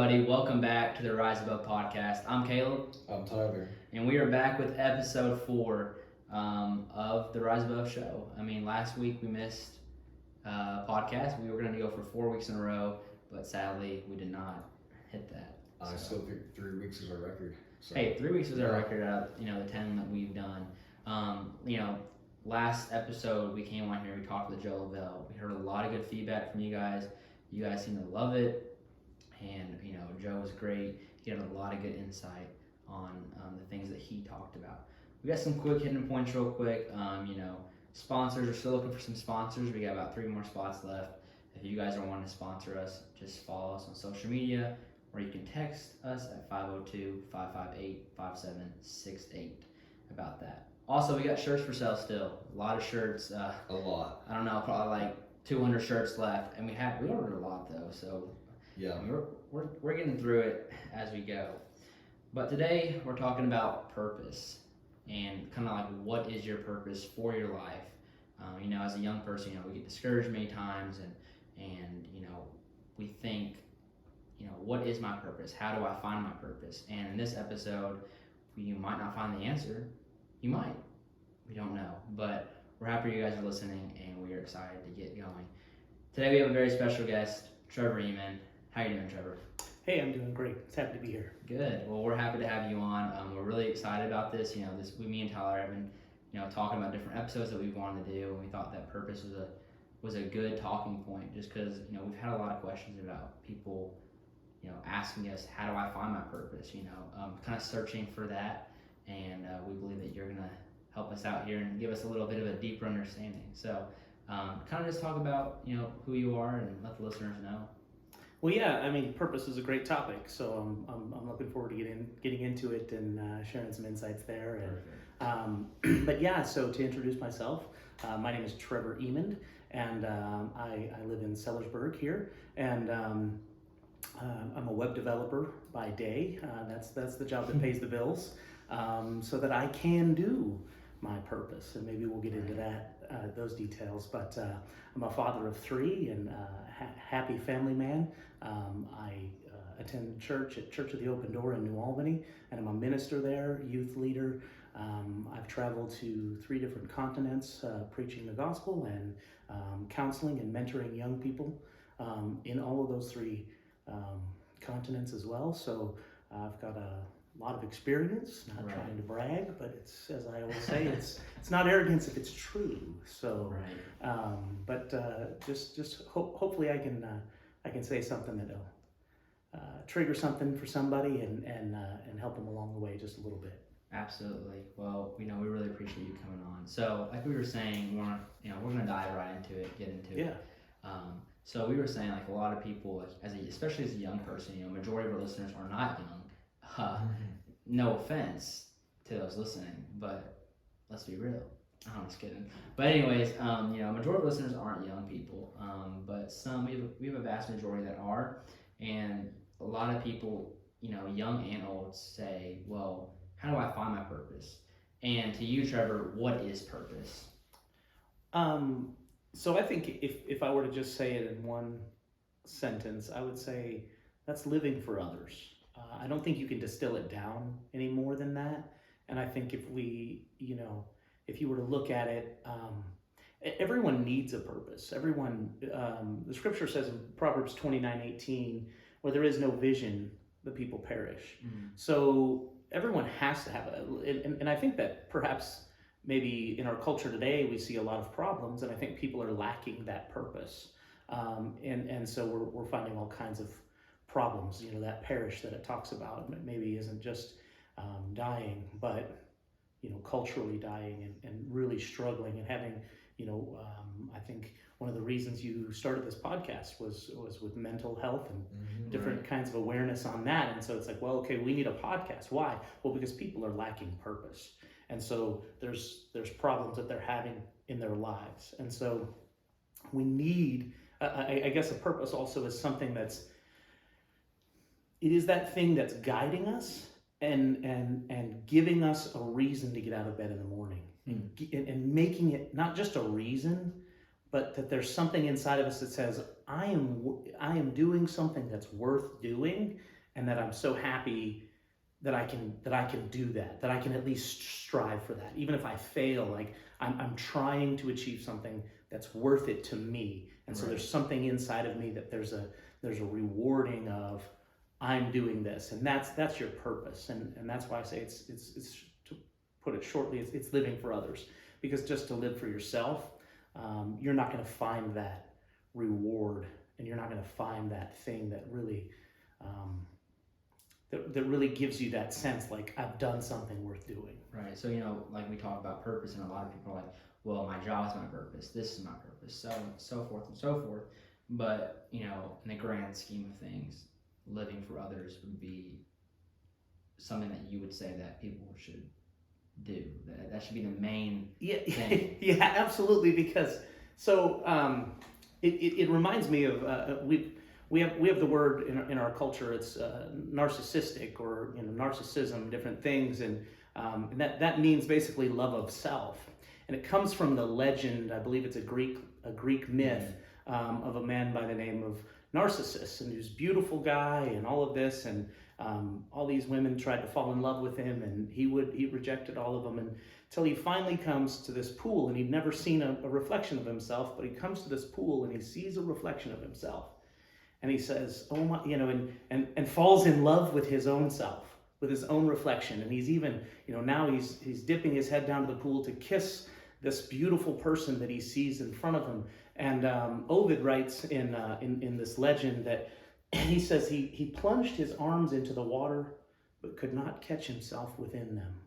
everybody. Welcome back to the Rise Above podcast. I'm Caleb. I'm Tyler. And we are back with episode 4 of the Rise Above show. Last week we missed a podcast. We were going to go for 4 weeks in a row, but sadly we did not hit that. I still think 3 weeks is our record. So. Hey, 3 weeks is our record out of the 10 that we've done. Last episode we came on here, we talked with Joe Lavelle. We heard a lot of good feedback from you guys. You guys seem to love it. And, Joe was great. He had a lot of good insight on the things that he talked about. We got some quick hidden points real quick. Sponsors, we're still looking for some sponsors. We got about 3 more spots left. If you guys are wanting to sponsor us, just follow us on social media, or you can text us at 502-558-5768 about that. Also, we got shirts for sale still. A lot of shirts. A lot. I don't know, probably like 200 shirts left. And we ordered a lot though, so yeah, we're getting through it as we go. But today we're talking about purpose and kind of like, what is your purpose for your life? As a young person, we get discouraged many times, and we think, what is my purpose? How do I find my purpose? And in this episode, you might not find the answer. You might. We don't know. But we're happy you guys are listening, and we are excited to get going. Today we have a very special guest, Trevor Emond. How you doing, Trevor? Hey, I'm doing great. It's happy to be here. Good. Well, we're happy to have you on. We're really excited about this. Me and Tyler have been, talking about different episodes that we wanted to do, and we thought that purpose was a good talking point, just because we've had a lot of questions about people, asking us, how do I find my purpose? Kind of searching for that, and we believe that you're gonna help us out here and give us a little bit of a deeper understanding. So, kind of just talk about who you are and let the listeners know. Well, yeah, purpose is a great topic, so I'm looking forward to getting into it and sharing some insights there. But yeah, so to introduce myself, my name is Trevor Emond, and I live in Sellersburg here, and I'm a web developer by day. That's the job that pays the bills, so that I can do my purpose, and maybe we'll get into that, those details. But I'm a father of 3 and happy family man. I attend church at Church of the Open Door in New Albany, and I'm a minister there, youth leader. I've traveled to 3 different continents preaching the gospel and counseling and mentoring young people in all of those 3 continents as well. So I've got a lot of experience, not trying to brag, but it's, as I always say, it's not arrogance if it's true. So, hopefully I can say something that'll trigger something for somebody and help them along the way just a little bit. Absolutely. Well, we really appreciate you coming on. So, like we were saying, we're gonna dive right into it, get into it. So we were saying, like, a lot of people, especially as a young person, majority of our listeners are not young. No offense to those listening, but let's be real. I'm just kidding. But anyways, majority of listeners aren't young people, but we have a vast majority that are, and a lot of people, young and old, say, well, how do I find my purpose? And to you, Trevor, what is purpose? So I think if I were to just say it in one sentence, I would say that's living for others. I don't think you can distill it down any more than that. And I think if you were to look at it, everyone needs a purpose. Everyone, the scripture says in Proverbs 29:18, where there is no vision, the people perish. Mm-hmm. So everyone has to have and I think that perhaps maybe in our culture today, we see a lot of problems, and I think people are lacking that purpose. And so we're finding all kinds of problems, that perish that it talks about maybe isn't just dying, but culturally dying and really struggling and having, I think one of the reasons you started this podcast was with mental health and different kinds of awareness on that. And so it's like, well, okay, we need a podcast. Why? Well, because people are lacking purpose. And so there's problems that they're having in their lives. And so we need, I guess a purpose also is something it is that thing that's guiding us and giving us a reason to get out of bed in the morning, and making it not just a reason, but that there's something inside of us that says, I am doing something that's worth doing, and that I'm so happy that I can do that I can at least strive for that. Even if I fail, like I'm trying to achieve something that's worth it to me. And so there's something inside of me that there's a rewarding of I'm doing this, and that's your purpose. And that's why I say it's to put it shortly, it's living for others. Because just to live for yourself, you're not going to find that reward, and you're not going to find that thing that really that really gives you that sense like I've done something worth doing. Right. So, like we talk about purpose, and a lot of people are like, well, my job is my purpose, this is my purpose, so forth and so forth. But, in the grand scheme of things, living for others would be something that you would say that people should do. That should be the main thing. Yeah, absolutely. Because it reminds me of we have the word in our culture. It's narcissistic, or narcissism, different things, and that means basically love of self, and it comes from the legend. I believe it's a Greek myth of a man by the name of Narcissus, and he was a beautiful guy and all of this, and all these women tried to fall in love with him, and he rejected all of them, until he finally comes to this pool, and he'd never seen a reflection of himself, but he comes to this pool and he sees a reflection of himself. And he says, oh my, and falls in love with his own self, with his own reflection. And he's even, now he's dipping his head down to the pool to kiss this beautiful person that he sees in front of him. And Ovid writes in this legend that he says he plunged his arms into the water, but could not catch himself within them.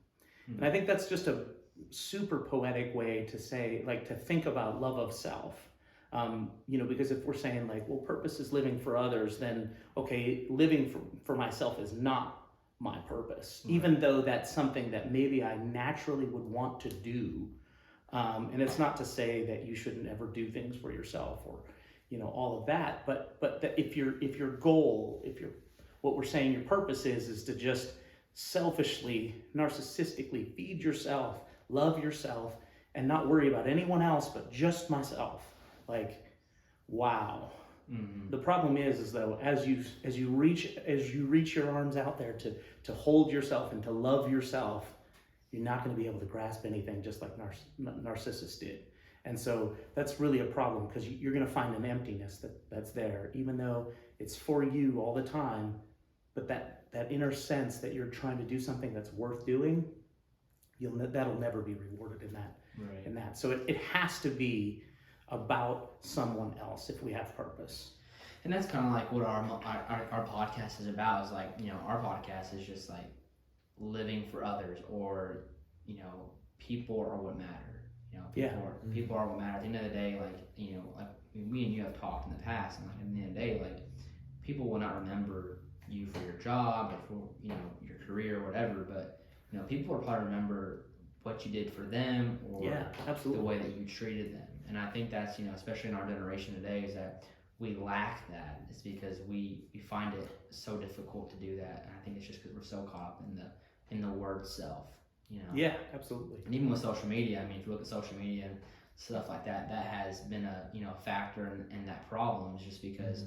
Mm-hmm. And I think that's just a super poetic way to say, like, to think about love of self. Because if we're saying like, well, purpose is living for others, then okay, living for myself is not my purpose, even though that's something that maybe I naturally would want to do. And it's not to say that you shouldn't ever do things for yourself, or all of that, but that if your goal, what we're saying your purpose is to just selfishly, narcissistically feed yourself, love yourself, and not worry about anyone else but just myself. Like, wow. Mm-hmm. The problem is though, as you reach your arms out there to hold yourself and to love yourself, you're not going to be able to grasp anything, just like Narcissus did. And so that's really a problem, because you're going to find an emptiness that's there, even though it's for you all the time. But that inner sense that you're trying to do something that's worth doing, that'll never be rewarded in that. Right. In that. So it has to be about someone else if we have purpose. And that's kind of like what our podcast is about. Is like, our podcast is just like living for others, or people are what matter. People are what matter. At the end of the day, like like we and you have talked in the past, and like at the end of the day, like people will not remember you for your job or for your career or whatever, but people will probably remember what you did for them, or the way that you treated them. And I think that's, especially in our generation today, is that we lack that. It's because we find it so difficult to do that. And I think it's just because we're so caught up in the word self, Yeah, absolutely. And even with social media, I mean, if you look at social media and stuff like that, that has been a factor in that problem, is just because,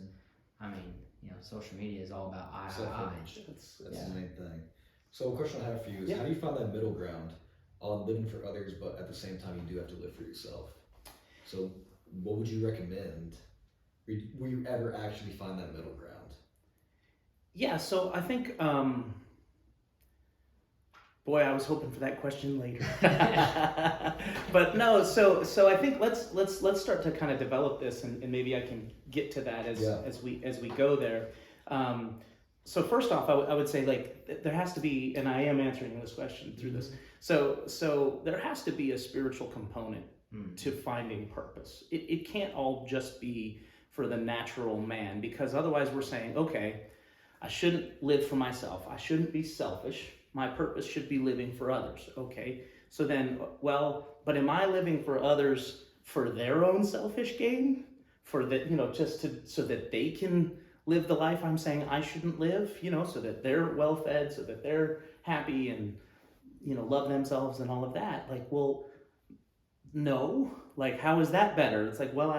I mean, social media is all about I. That's the main thing. So a question I have for you is, how do you find that middle ground on living for others, but at the same time you do have to live for yourself? So what would you recommend? Will you ever actually find that middle ground? Yeah, so I think, boy, I was hoping for that question later. But no, so I think let's start to kind of develop this, and maybe I can get to that as we go there. So first off, I would say, like, there has to be, and I am answering this question through this. So there has to be a spiritual component to finding purpose. It can't all just be for the natural man, because otherwise we're saying, okay, I shouldn't live for myself. I shouldn't be selfish. My purpose should be living for others. Okay, so then, well, but am I living for others for their own selfish gain? For that, so that they can live the life I'm saying I shouldn't live, so that they're well fed, so that they're happy and, love themselves and all of that. Like, well, no, like, how is that better? It's like, well,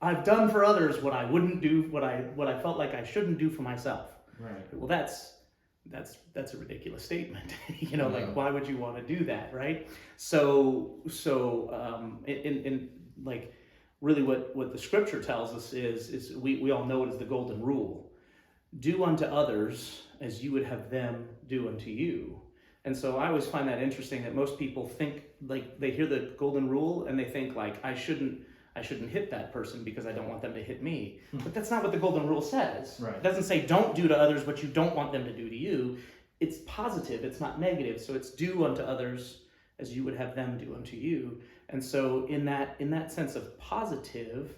I've done for others what I wouldn't do, what I felt like I shouldn't do for myself. Right. Well, that's a ridiculous statement. Like, why would you want to do that, right? So in like, really what the scripture tells us is we all know it as the golden rule. Do unto others as you would have them do unto you. And so I always find that interesting that most people think, like, they hear the golden rule and they think, like, I shouldn't hit that person because I don't want them to hit me. But that's not what the golden rule says. Right. It doesn't say don't do to others what you don't want them to do to you. It's positive, it's not negative. So it's do unto others as you would have them do unto you. And so in that sense of positive,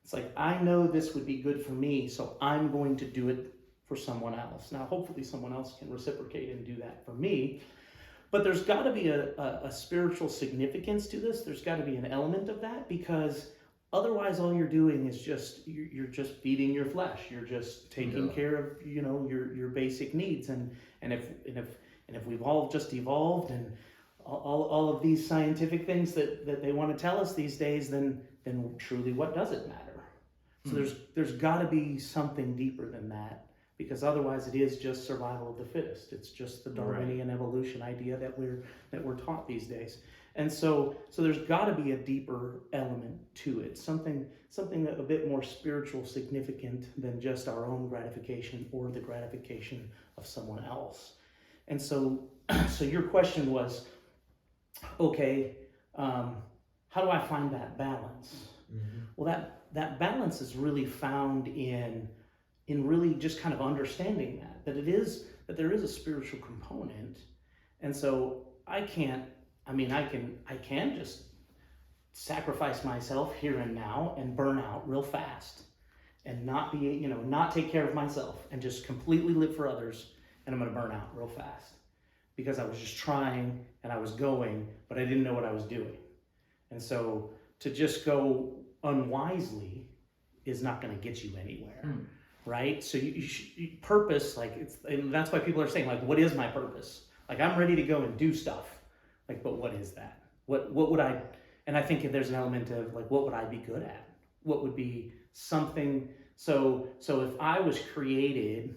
it's like, I know this would be good for me, so I'm going to do it for someone else. Now, hopefully someone else can reciprocate and do that for me. But there's got to be a spiritual significance to this. There's got to be an element of that, because otherwise all you're doing is you're just feeding your flesh. You're just taking care of your basic needs. And if we've all just evolved and all of these scientific things that they want to tell us these days, then truly what does it matter? So there's got to be something deeper than that. Because otherwise it is just survival of the fittest. It's just the Darwinian evolution idea that we're taught these days. And so there's got to be a deeper element to it, something a bit more spiritual significant than just our own gratification or the gratification of someone else. And so your question was, okay, how do I find that balance? Mm-hmm. Well, that balance is really found in really just kind of understanding that there is a spiritual component. And so I can just sacrifice myself here and now and burn out real fast and not take care of myself and just completely live for others, and I'm going to burn out real fast because I was just trying and I was going, but I didn't know what I was doing. And so to just go unwisely is not going to get you anywhere. Right? So you purpose, and that's why people are saying, like, what is my purpose? Like, I'm ready to go and do stuff. Like, but what is that? What would I, and I think there's an element of, like, what would I be good at? What would be something, so if I was created,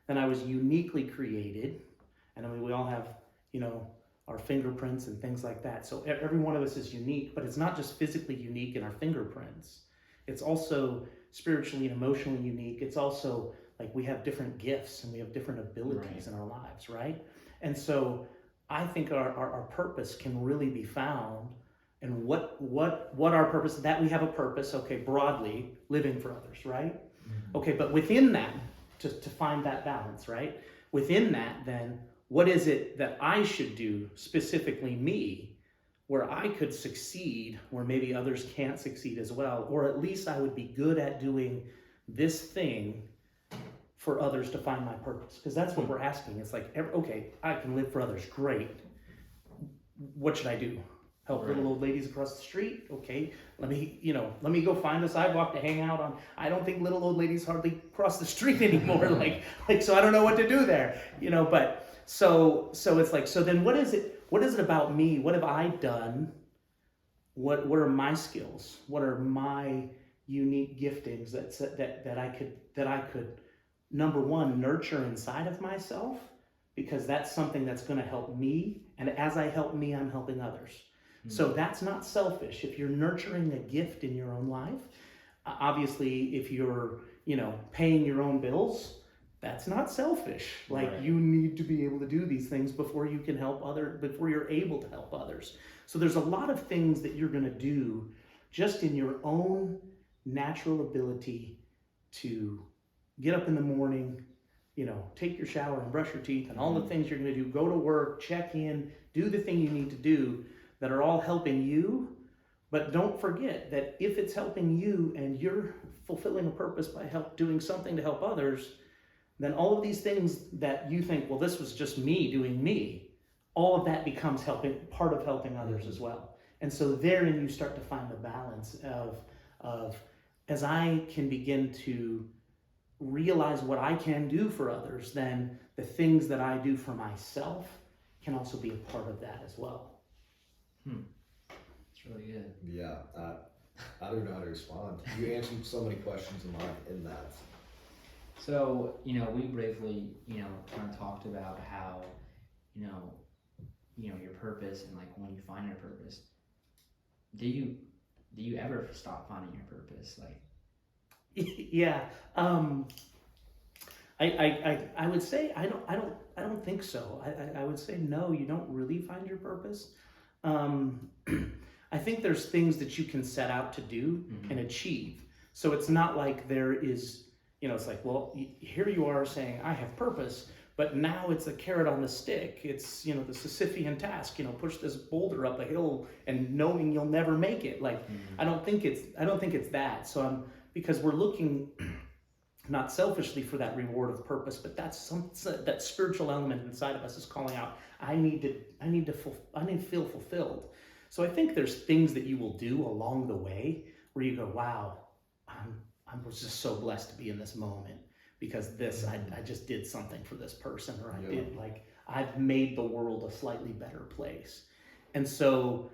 then I was uniquely created. And I mean, we all have, our fingerprints and things like that. So every one of us is unique, but it's not just physically unique in our fingerprints. It's also spiritually and emotionally unique. It's also like we have different gifts and we have different abilities in our lives, right? And so I think our purpose can really be found in what our purpose, that we have a purpose, okay, broadly, living for others, right? Mm-hmm. Okay, but within that, to find that balance, right? Within that, then, what is it that I should do, specifically me, where I could succeed, where maybe others can't succeed as well, or at least I would be good at doing this thing for others to find my purpose. Because that's what we're asking. It's like, okay, I can live for others, great. What should I do? Help little old ladies across the street? Okay, let me go find a sidewalk to hang out on. I don't think little old ladies hardly cross the street anymore. like so I don't know what to do there. But so it's like, so then what is it? What is it about me? What have I done? What are my skills? What are my unique giftings that I could number one, nurture inside of myself, because that's something that's going to help me, and as I help me, I'm helping others. Mm-hmm. So that's not selfish. If you're nurturing a gift in your own life, obviously if you're paying your own bills, that's not selfish. Like, you need to be able to do these things before you can help before you're able to help others. So there's a lot of things that you're going to do just in your own natural ability to get up in the morning, take your shower and brush your teeth and all the things you're going to do, go to work, check in, do the thing you need to do, that are all helping you. But don't forget that if it's helping you and you're fulfilling a purpose by doing something to help others, then all of these things that you think, well, this was just me doing me, all of that becomes part of helping others as well. And so therein you start to find the balance of as I can begin to realize what I can do for others, then the things that I do for myself can also be a part of that as well. It's really good. Yeah, I don't know how to respond. You answered so many questions in that. So, we briefly, kind of talked about how, you know, your purpose and like when you find your purpose, do you ever stop finding your purpose? Like, Yeah. I would say I don't think so. I would say no, you don't really find your purpose. Um, I think there's things that you can set out to do and achieve. So it's not like there is, it's like, well, here you are saying I have purpose, but now it's a carrot on the stick. It's, the Sisyphean task, push this boulder up a hill and knowing you'll never make it. Like, I don't think it's that. So because we're looking not selfishly for that reward of purpose, but that's that spiritual element inside of us is calling out, I need to feel fulfilled. So I think there's things that you will do along the way where you go, wow, I was just so blessed to be in this moment because I just did something for this person, or I've made the world a slightly better place. And so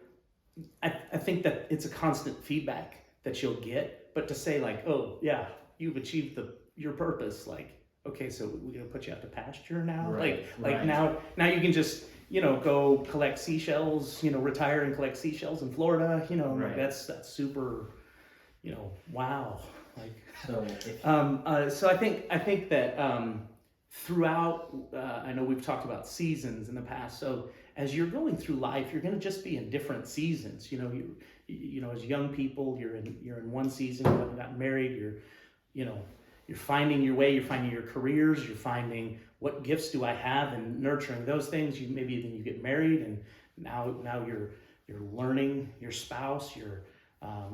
I think that it's a constant feedback that you'll get, but to say like, oh yeah, you've achieved your purpose, like, okay, so we're gonna put you out to pasture now, right. Now you can just go collect seashells, retire and collect seashells in Florida, right. Like that's super, wow, like. So So I think that throughout, I know we've talked about seasons in the past. So as you're going through life, you're going to just be in different seasons. As young people, you're in one season. You haven't gotten married. You're finding your way. You're finding your careers. You're finding what gifts do I have, and nurturing those things. Maybe then you get married, and now you're learning your spouse. You're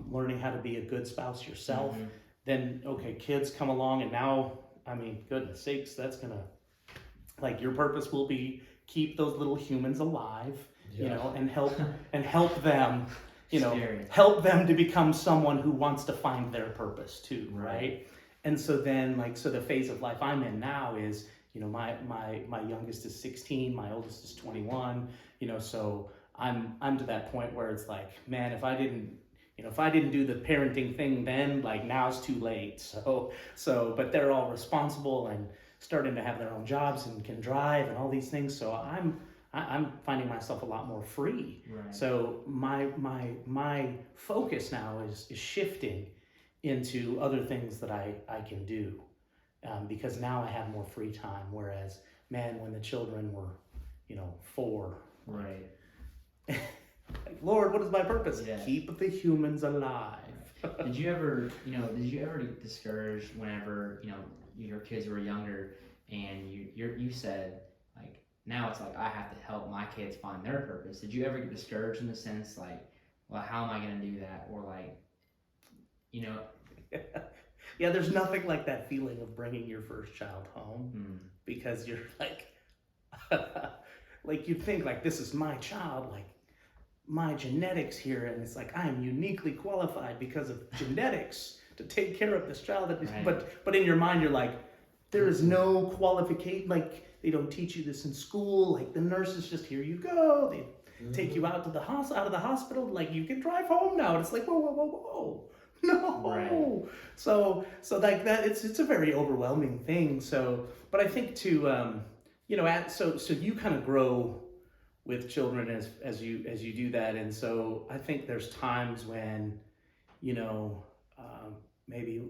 learning how to be a good spouse yourself. Mm-hmm. Then, okay, kids come along, and now, I mean, goodness sakes, that's gonna, like, your purpose will be keep those little humans alive, and help them, help them to become someone who wants to find their purpose too, right? And so then, so the phase of life I'm in now is, my youngest is 16, my oldest is 21, so I'm to that point where it's like, man, if I didn't do the parenting thing then, like, now it's too late. So, but they're all responsible and starting to have their own jobs and can drive and all these things. So I'm finding myself a lot more free. Right. So my focus now is shifting into other things that I can do, because now I have more free time. Whereas, man, when the children were, 4, right. Like, Lord, what is my purpose? Yeah. Keep the humans alive. Did you ever get discouraged whenever, your kids were younger and you said, like, now it's like I have to help my kids find their purpose? Did you ever get discouraged in the sense like, well, how am I going to do that? Or like, Yeah, there's nothing like that feeling of bringing your first child home, because you're like, like, you think like, this is my child, like, my genetics here, and it's like I am uniquely qualified because of genetics to take care of this child. Right. But in your mind, you're like, there is no qualification. Like, they don't teach you this in school. Like, the nurses just, here you go. They take you out of the hospital. Like, you can drive home now. And it's like, whoa, no. Right. So like that, it's a very overwhelming thing. So, but I think so you kind of grow with children as you do that. And so I think there's times when, maybe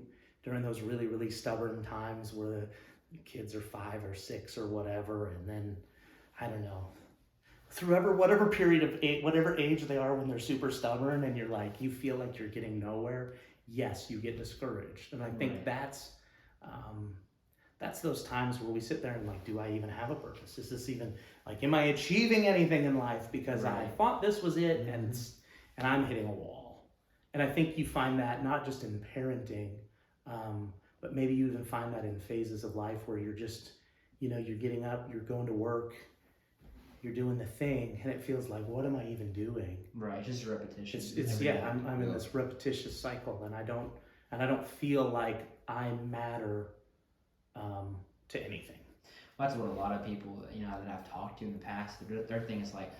during those really, really stubborn times where the kids are 5 or 6 or whatever, and then, I don't know, through whatever period of age, whatever age they are when they're super stubborn and you're like, you feel like you're getting nowhere, yes, you get discouraged. And I think that's those times where we sit there and like, do I even have a purpose? Is this even, like, am I achieving anything in life? Because I thought this was it, and I'm hitting a wall. And I think you find that not just in parenting, but maybe you even find that in phases of life where you're just, you're getting up, you're going to work, you're doing the thing, and it feels like, what am I even doing? Right, just repetition. I'm in this repetitious cycle, and I don't feel like I matter to anything. Well, that's what a lot of people, that I've talked to in the past, their thing is like,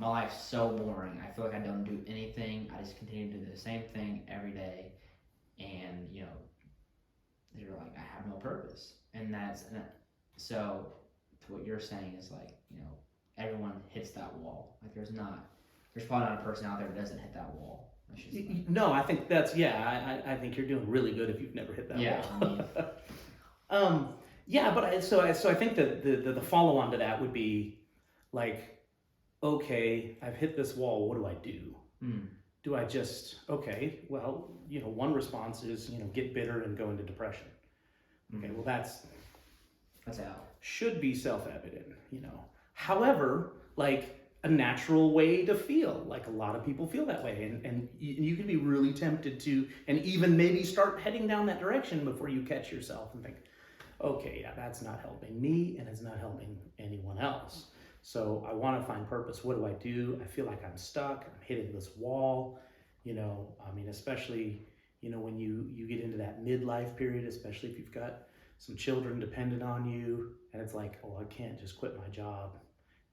my life's so boring. I feel like I don't do anything. I just continue to do the same thing every day. And, you're like, I have no purpose. So to what you're saying is like, everyone hits that wall. Like there's probably not a person out there that doesn't hit that wall. No, I think that's, I think you're doing really good if you've never hit that wall. I mean. But I think that the follow on to that would be like, okay, I've hit this wall. What do I do? Do I just, okay, well, one response is, get bitter and go into depression. Okay, well that's out. Should be self-evident, However, like a natural way to feel, like a lot of people feel that way, and you can be really tempted to, and even maybe start heading down that direction before you catch yourself and think, okay, yeah, that's not helping me and it's not helping anyone else. So I want to find purpose. What do I do? I feel like I'm stuck. I'm hitting this wall. Especially, when you get into that midlife period, especially if you've got some children dependent on you, and it's like, oh, I can't just quit my job.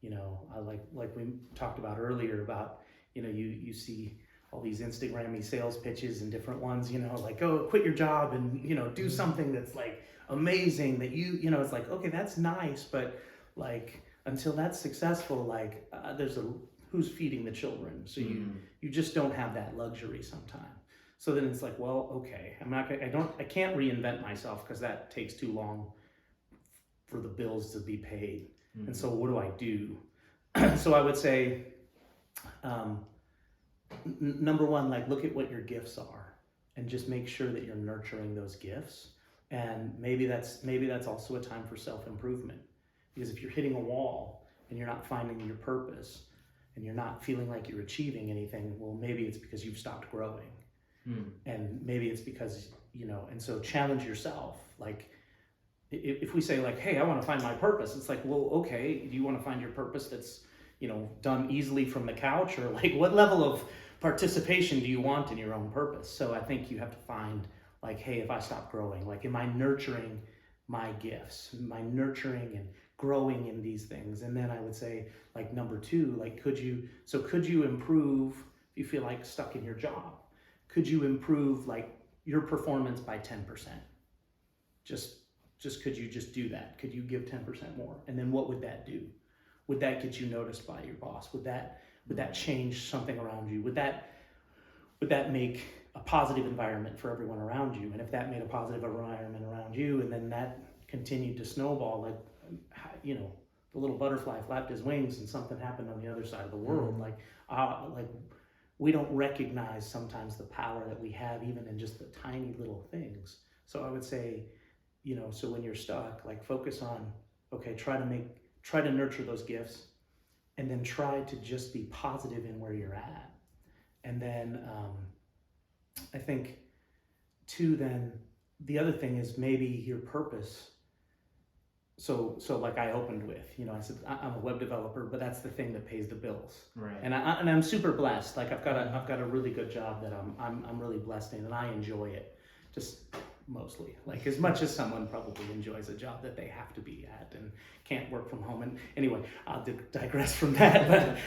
I like we talked about earlier about, you see all these Instagrammy sales pitches and different ones, like, oh, quit your job and, do something that's like amazing that it's like, okay, that's nice. But like, until that's successful, like who's feeding the children? So you just don't have that luxury sometimes. So then it's like, well, okay, I can't reinvent myself because that takes too long for the bills to be paid. And so what do I do? So I would say, number one, like look at what your gifts are and just make sure that you're nurturing those gifts. And maybe that's also a time for self-improvement, because if you're hitting a wall and you're not finding your purpose and you're not feeling like you're achieving anything, well, maybe it's because you've stopped growing. And maybe it's because, and so challenge yourself. Like if we say like, hey, I want to find my purpose, it's like, well, okay, do you want to find your purpose that's, done easily from the couch, or like what level of participation do you want in your own purpose? So I think you have to find like, hey, if I stop growing, like, am I nurturing my gifts? Am I nurturing and growing in these things? And then I would say like number two, like, could you improve if you feel like stuck in your job? Could you improve like your performance by 10%? Just could you just do that? Could you give 10% more? And then what would that do? Would that get you noticed by your boss? Would that change something around you? Would that make a positive environment for everyone around you? And if that made a positive environment around you, and then that continued to snowball, like, the little butterfly flapped his wings and something happened on the other side of the world. Like we don't recognize sometimes the power that we have even in just the tiny little things. So I would say, so when you're stuck, like focus on, okay, try to nurture those gifts, and then try to just be positive in where you're at. And then I think too, then the other thing is maybe your purpose. So like I opened with, I said I'm a web developer, but that's the thing that pays the bills. Right. And I'm super blessed. Like I've got a really good job that I'm really blessed in, and I enjoy it. Just mostly, like as much as someone probably enjoys a job that they have to be at and can't work from home. And anyway, I'll digress from that. But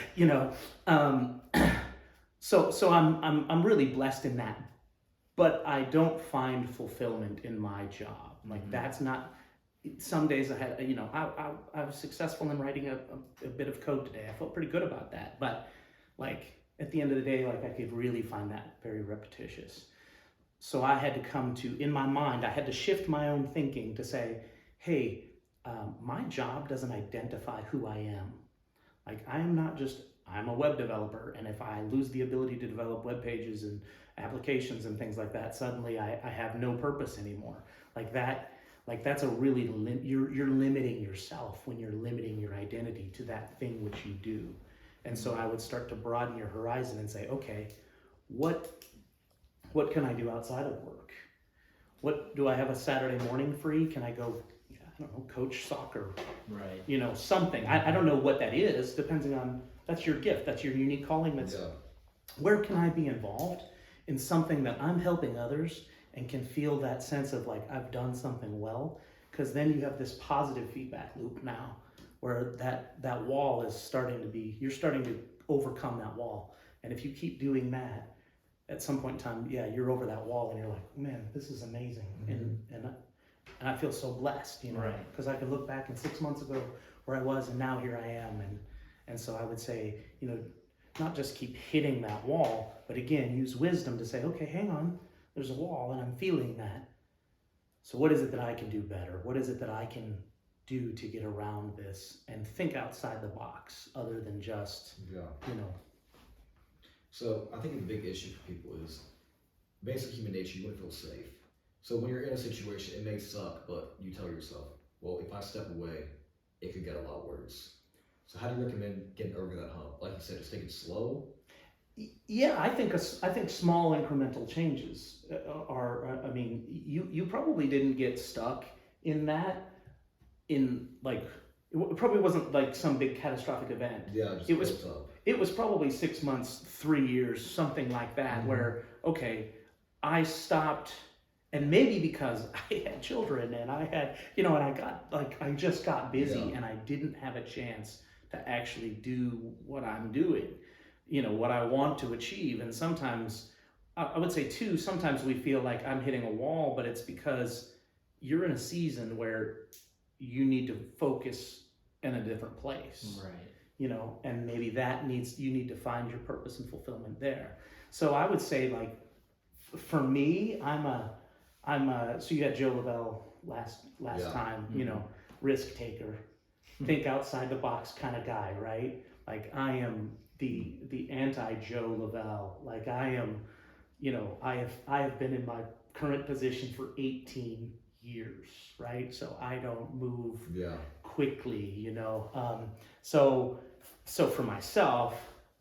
so I'm really blessed in that. But I don't find fulfillment in my job. Like that's not. Some days I had, I was successful in writing a bit of code today. I felt pretty good about that. But like at the end of the day, like I could really find that very repetitious. So I had to come to, in my mind, I had to shift my own thinking to say, hey, my job doesn't identify who I am. Like I'm a web developer, and if I lose the ability to develop web pages and applications and things like that, suddenly I have no purpose anymore. Like that's a really, you're limiting yourself when you're limiting your identity to that thing which you do. And so I would start to broaden your horizon and say, okay, what can I do outside of work? What do I have a Saturday morning free? Can I go, I don't know, coach soccer? Right. Something. I don't know what that is, depending on, that's your gift, that's your unique calling. Where can I be involved in something that I'm helping others and can feel that sense of like, I've done something well? Because then you have this positive feedback loop now, where that wall is you're starting to overcome that wall. And if you keep doing that, at some point in time, you're over that wall and you're like, man, this is amazing. And And I feel so blessed, Right. because I could look back in 6 months ago where I was, and now here I am. And so I would say, not just keep hitting that wall, but again, use wisdom to say, okay, hang on, there's a wall and I'm feeling that. So what is it that I can do better? What is it that I can do to get around this, and think outside the box other than just, So I think the big issue for people is basic human nature. You want to feel safe. So when you're in a situation, it may suck, but you tell yourself, well, if I step away, it could get a lot worse. So how do you recommend getting over that hump? Like you said, just take it slow. Yeah, I think small incremental changes are. I mean, you probably didn't get stuck in that. It probably wasn't like some big catastrophic event. Yeah, just it was. built up. It was probably 6 months, 3 years, something like that. Where I stopped, and maybe because I had children and I had, and I just got busy and I didn't have a chance to actually do what I'm doing, what I want to achieve. And sometimes, I would say too, sometimes we feel like I'm hitting a wall, but it's because you're in a season where you need to focus in a different place. Right. And maybe you need to find your purpose and fulfillment there. So I would say, like, for me, so you had Joe Lavelle last time, risk taker, think outside the box kind of guy, right? Like, I am the anti Joe Lavelle. Like, I am, I have been in my current position for 18 years, right? So I don't move quickly, So for myself,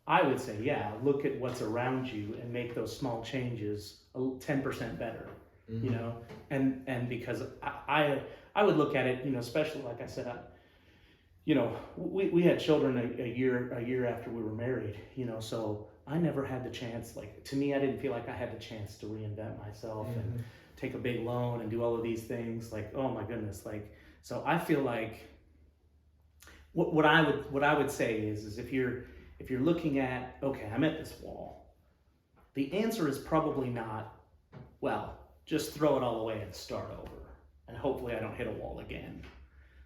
I would say, look at what's around you and make those small changes 10% better, and because I would look at it, especially like I said, we had children a year after we were married, so I never had the chance, like, to me, I didn't feel like I had the chance to reinvent myself and take a big loan and do all of these things, like, oh my goodness, like, so I feel like what I would say is if you're looking at, okay, I'm at this wall, the answer is probably not, well, just throw it all away and start over, and hopefully I don't hit a wall again.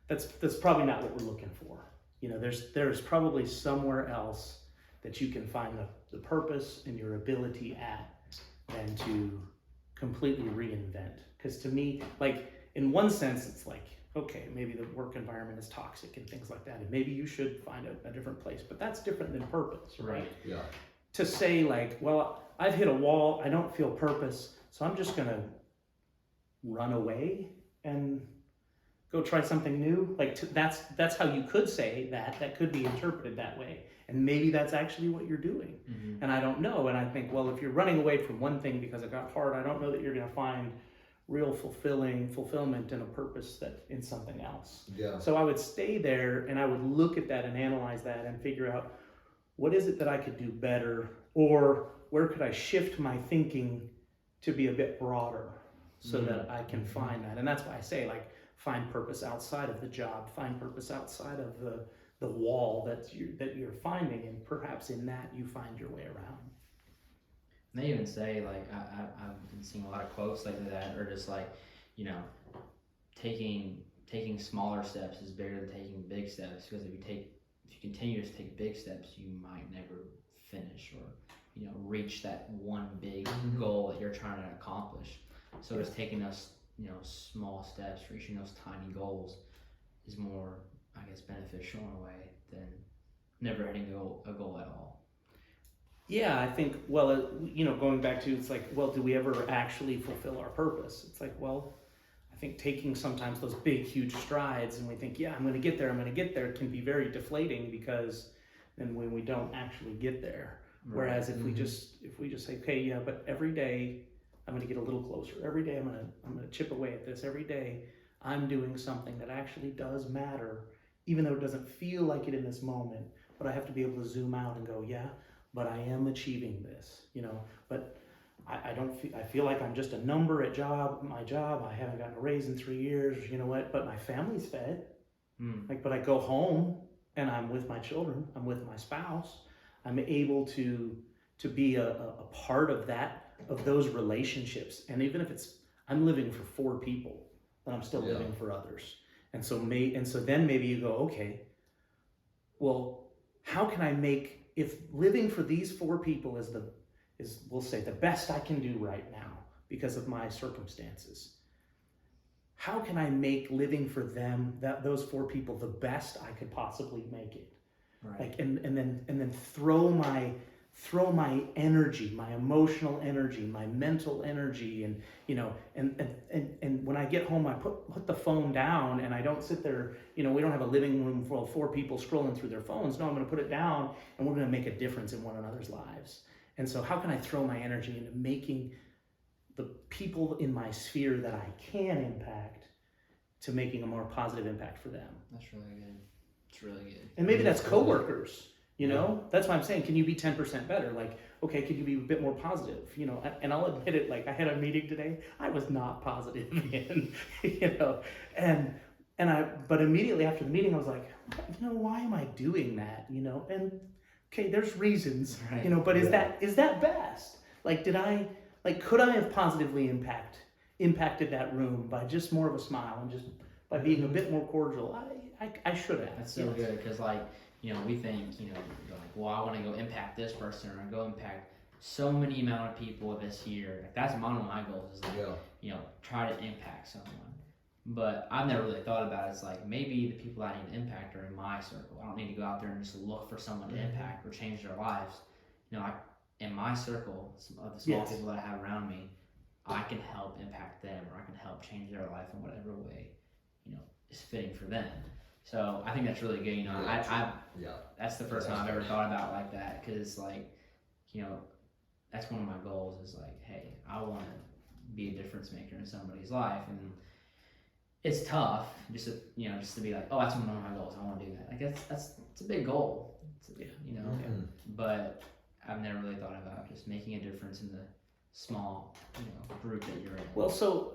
That's probably not what we're looking for. There's probably somewhere else that you can find the purpose and your ability at than to completely reinvent. Because to me, like, in one sense, it's like, okay, maybe the work environment is toxic and things like that, and maybe you should find a different place, but that's different than purpose, right? Yeah. To say, like, well, I've hit a wall, I don't feel purpose, so I'm just gonna run away and go try something new. Like, that's how you could say that. That could be interpreted that way, and maybe that's actually what you're doing. And I don't know. And I think, well, if you're running away from one thing because it got hard, I don't know that you're gonna find real fulfillment and a purpose that in something else. Yeah. So I would stay there and I would look at that and analyze that and figure out, what is it that I could do better, or where could I shift my thinking to be a bit broader so that I can find that. And that's why I say, like, find purpose outside of the job, find purpose outside of the wall that you're finding, and perhaps in that you find your way around. They even say, like, I've been seeing a lot of quotes like that, or just like, taking smaller steps is better than taking big steps, because if you continue to take big steps, you might never finish or reach that one big goal that you're trying to accomplish. So just taking those small steps, reaching those tiny goals, is more, I guess, beneficial in a way than never hitting a goal at all. Yeah, I think, well, going back to, it's like, well, do we ever actually fulfill our purpose? It's like, well, I think taking sometimes those big, huge strides and we think, yeah, I'm going to get there, can be very deflating, because then when we don't actually get there. Right. Whereas if we just say, okay, yeah, but every day I'm going to get a little closer. Every day I'm going to chip away at this. Every day I'm doing something that actually does matter, even though it doesn't feel like it in this moment. But I have to be able to zoom out and go, yeah, but I am achieving this, but I feel like I'm just a number at my job. I haven't gotten a raise in 3 years, but my family's fed. Like, but I go home and I'm with my children, I'm with my spouse. I'm able to be a part of those relationships. And even if I'm living for 4 people, then I'm still living for others. And so then maybe you go, okay, well, how can I make, if living for these 4 people is we'll say the best I can do right now because of my circumstances, how can I make living for them, those 4 people, the best I could possibly make it? Right. Like, and then throw my energy, my emotional energy, my mental energy, and and when I get home, I put the phone down, and I don't sit there. We don't have a living room full of 4 people scrolling through their phones. No, I'm going to put it down, and we're going to make a difference in one another's lives. And so, how can I throw my energy into making the people in my sphere that I can impact to making a more positive impact for them? That's really good. It's really good. And maybe that's coworkers. That's why I'm saying, can you be 10% better? Like, okay, could you be a bit more positive? And I'll admit it, like I had a meeting today, I was not positive again, but immediately after the meeting, I was like, why am I doing that? And okay, there's reasons, right. But is that best? Like, could I have positively impacted that room by just more of a smile and just by being a bit more cordial? I should have. That's so good, because we think, like, well, I want to go impact this person or go impact so many amount of people this year. That's one of my goals, is like, try to impact someone. But I've never really thought about it. It's like, maybe the people I need to impact are in my circle. I don't need to go out there and just look for someone to impact or change their lives. In my circle of the small people that I have around me, I can help impact them, or I can help change their life in whatever way, is fitting for them. So I think that's really good. That's the first time I've ever thought about it like that, because that's one of my goals, is like, hey, I want to be a difference maker in somebody's life, and it's tough just to be like, oh, that's one of my goals, I want to do that. Like it's a big goal, but I've never really thought about just making a difference in the small group that you're in. Well, so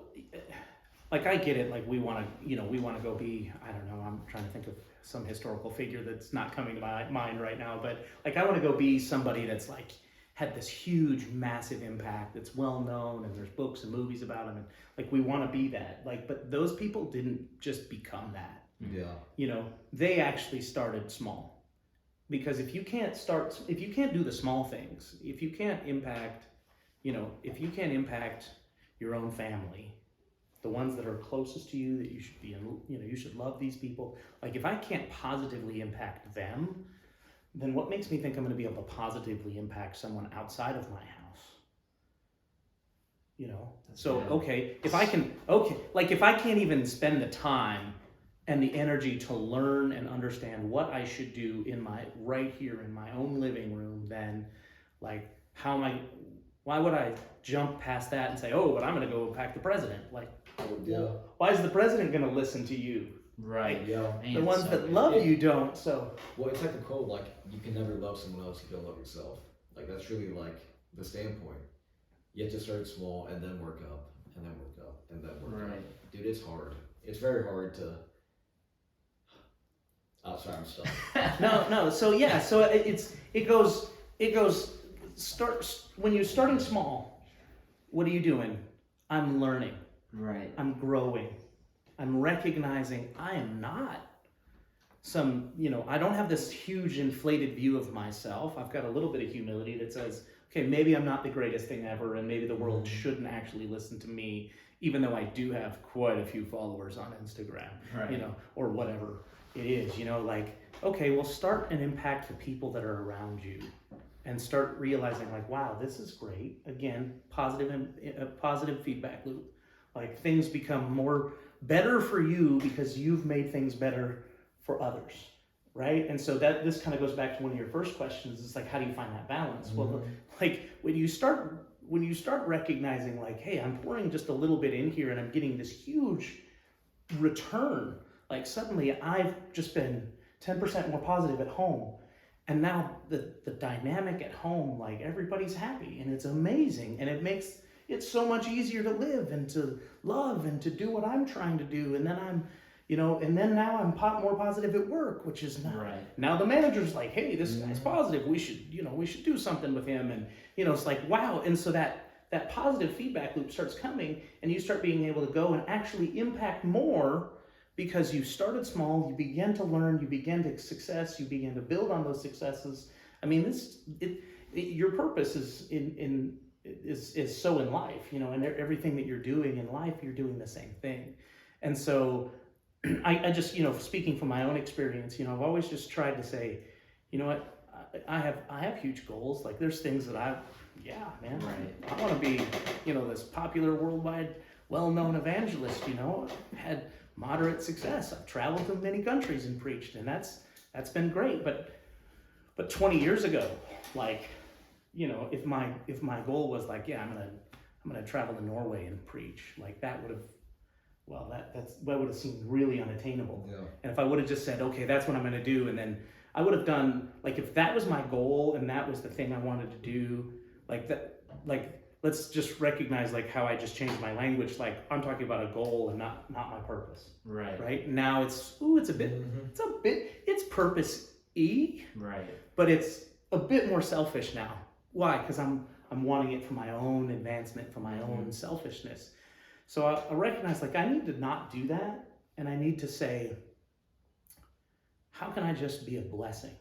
like, I get it. Like, we want to go be, I don't know, I'm trying to think of some historical figure that's not coming to my mind right now, but like, I want to go be somebody that's like had this huge, massive impact that's well known, and there's books and movies about them, and like, we want to be that. Like, but those people didn't just become that. Yeah. They actually started small, because if you can't do the small things, if you can't impact your own family, the ones that are closest to you, that you should be you should love these people. Like, if I can't positively impact them, then what makes me think I'm going to be able to positively impact someone outside of my house? So okay, if I can't even spend the time and the energy to learn and understand what I should do right here in my own living room, then like, why would I jump past that and say, oh, but I'm going to go impact the president? Like, well, why is the president going to listen to you? Right. Yeah. The ones that love you don't. So. Well, it's like the quote, like, you can never love someone else if you don't love yourself. Like, that's really like the standpoint. You have to start small and then work up, and then work up, and then work up. Dude, it's hard. It's very hard to. Oh, sorry, I'm stuck. No. So yeah. So it goes. When you're starting small, what are you doing? I'm learning. Right. I'm growing. I'm recognizing I am not I don't have this huge inflated view of myself. I've got a little bit of humility that says, okay, maybe I'm not the greatest thing ever, and maybe the world shouldn't actually listen to me, even though I do have quite a few followers on Instagram, or whatever it is, like, okay, well, start and impact the people that are around you. And start realizing, like, wow, this is great. Again, positive feedback loop. Like, things become better for you because you've made things better for others, right? And so this kind of goes back to one of your first questions. It's like, how do you find that balance? Mm-hmm. Well, like, when you start recognizing, like, hey, I'm pouring just a little bit in here and I'm getting this huge return. Like, suddenly I've just been 10% more positive at home. And now the dynamic at home, like, everybody's happy, and it's amazing, and it makes it so much easier to live and to love and to do what I'm trying to do. And then now I'm more positive at work, which is not. Right. Now the manager's like, hey, this guy's positive. We should do something with him. And it's like, wow. And so that that positive feedback loop starts coming, and you start being able to go and actually impact more because you started small, you began to learn, you began to success, you began to build on those successes. I mean, your purpose is so in life, you know, and everything that you're doing in life, you're doing the same thing. And so I just, you know, speaking from my own experience, you know, I've always just tried to say, you know what, I have huge goals. Like there's things that I want to be, you know, this popular worldwide, well-known evangelist, you know, had moderate success. I've traveled to many countries and preached, and that's been great. But 20 years ago, like, you know, if my goal was like, yeah, I'm gonna travel to Norway and preach, like that would have, well, that would have seemed really unattainable. Yeah. And if I would have just said, okay, that's what I'm gonna do, and then I would have done, like, if that was my goal and that was the thing I wanted to do, like that, like, let's just recognize like how I just changed my language. Like I'm talking about a goal and not my purpose. Right. Right. Now it's purpose-y. Right. But it's a bit more selfish now. Why? Because I'm wanting it for my own advancement, for my own selfishness. So I recognize like I need to not do that, and I need to say, how can I just be a blessing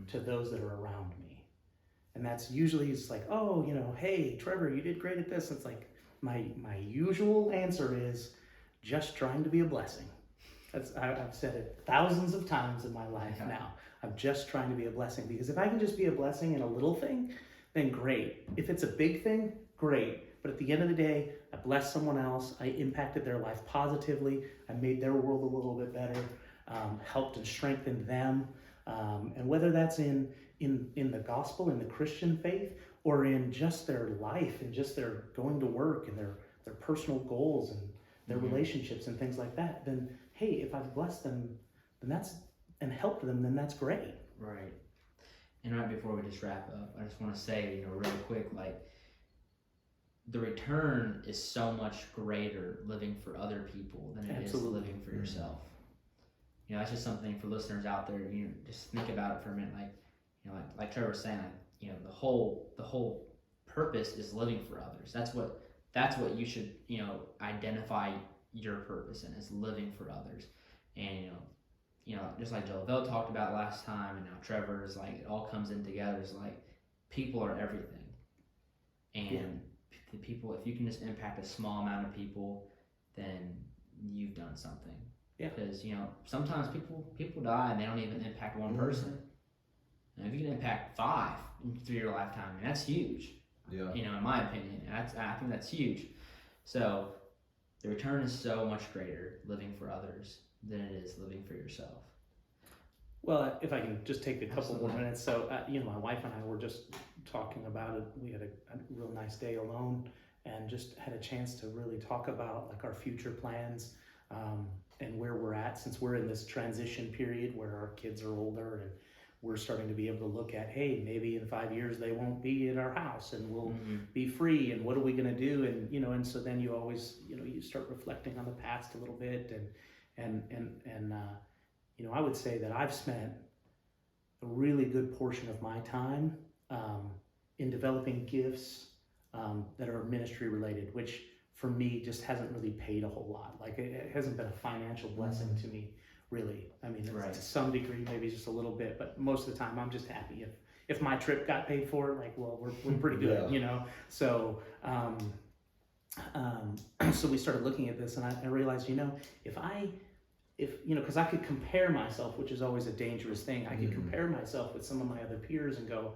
to those that are around me? And that's usually, it's like, oh, you know, hey, Trevor, you did great at this. It's like my usual answer is just trying to be a blessing. I've said it thousands of times in my life now. I'm just trying to be a blessing, because if I can just be a blessing in a little thing, then great. If it's a big thing, great. But at the end of the day, I blessed someone else. I impacted their life positively. I made their world a little bit better, helped and strengthened them. And whether that's in the gospel, in the Christian faith, or in just their life and just their going to work and their personal goals and their relationships and things like that, then hey, if I've blessed them, and helped them, then that's great. Right. And right before we just wrap up, I just want to say, you know, really quick, like the return is so much greater living for other people than it is living for yourself. You know, that's just something for listeners out there. You know, just think about it for a minute. Like, you know, like Trevor was saying, like, you know, the whole purpose is living for others. That's what you should, you know, identify your purpose in, is living for others. And you know, just like Joel Bell talked about last time, and now Trevor is like, it all comes in together. Is like, people are everything, and the people, if you can just impact a small amount of people, then you've done something. Yeah. Because, you know, sometimes people die and they don't even impact one person. And if you can impact 5 through your lifetime, I mean, that's huge. Yeah. You know, in my opinion, I think that's huge. So the return is so much greater living for others than it is living for yourself. Well, if I can just take a couple more minutes. So, you know, my wife and I were just talking about it. We had a real nice day alone and just had a chance to really talk about like our future plans, and where we're at, since we're in this transition period where our kids are older and we're starting to be able to look at, hey, maybe in 5 years they won't be in our house and we'll be free, and what are we going to do? And, you know, and so then you always, you know, you start reflecting on the past a little bit, and you know, I would say that I've spent a really good portion of my time in developing gifts that are ministry related, which for me just hasn't really paid a whole lot. Like it hasn't been a financial blessing to me, really. I mean, to some degree, maybe just a little bit, but most of the time I'm just happy if my trip got paid for, like, well, we're pretty good, you know? So, so we started looking at this, and I realized, you know, if you know, because I could compare myself, which is always a dangerous thing. I could compare myself with some of my other peers and go,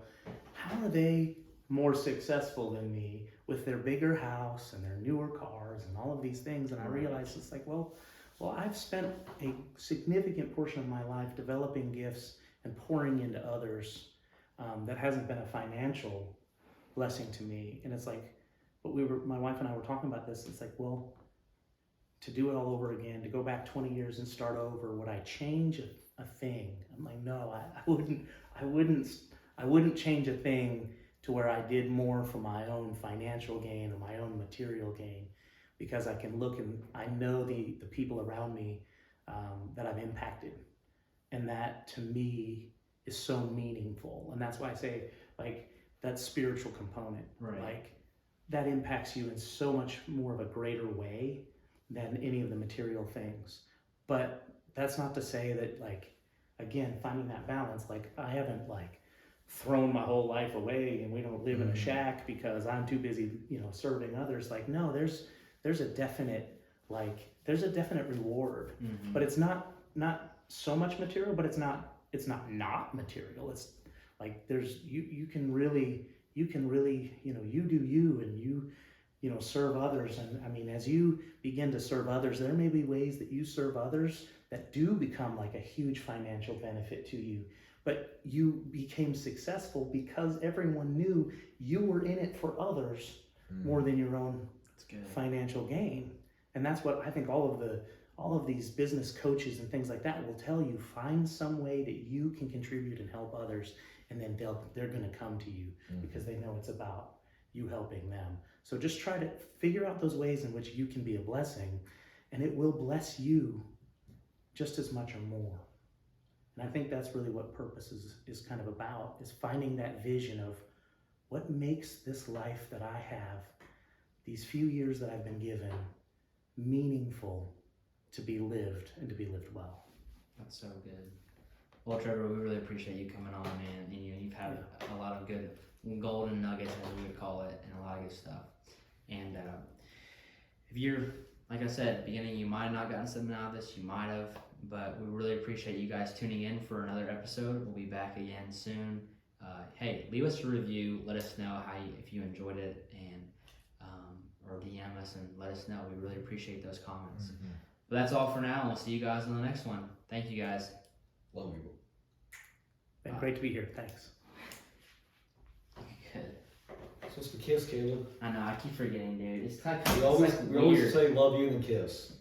how are they more successful than me with their bigger house and their newer cars and all of these things? And I realized it's like, well, I've spent a significant portion of my life developing gifts and pouring into others. That hasn't been a financial blessing to me. And it's like, but my wife and I were talking about this. It's like, well, to do it all over again, to go back 20 years and start over, would I change a thing? I'm like, no, I wouldn't change a thing to where I did more for my own financial gain or my own material gain, because I can look and I know the people around me that I've impacted, and that to me is so meaningful. And that's why I say, like, that spiritual component, like that impacts you in so much more of a greater way than any of the material things. But that's not to say that, like, again, finding that balance, like, I haven't like thrown my whole life away and we don't live in a shack because I'm too busy, you know, serving others. Like, no, there's a definite, like, there's a definite reward, but it's not so much material, but it's not material. It's like, there's, you can really, you know, you do you, and you know, serve others. And I mean, as you begin to serve others, there may be ways that you serve others that do become like a huge financial benefit to you. But you became successful because everyone knew you were in it for others more than your own financial gain. And that's what I think all of these business coaches and things like that will tell you. Find some way that you can contribute and help others, and then they're going to come to you because they know it's about you helping them. So just try to figure out those ways in which you can be a blessing, and it will bless you just as much or more. And I think that's really what purpose is kind of about, is finding that vision of what makes this life that I have, these few years that I've been given, meaningful to be lived, and to be lived well. That's so good. Well, Trevor, we really appreciate you coming on, man. And you've had a lot of good golden nuggets, as we would call it, and a lot of good stuff. And if you're, like I said at the beginning, you might have not gotten something out of this, you might have, but we really appreciate you guys tuning in for another episode. We'll be back again soon. Hey, leave us a review. Let us know if you enjoyed it, and or DM us and let us know. We really appreciate those comments. But that's all for now. We'll see you guys on the next one. Thank you, guys. Love you. Been great to be here. Thanks. Good. Supposed to kiss, Caleb. I know. I keep forgetting, dude. It's kind of We always say love you and then kiss.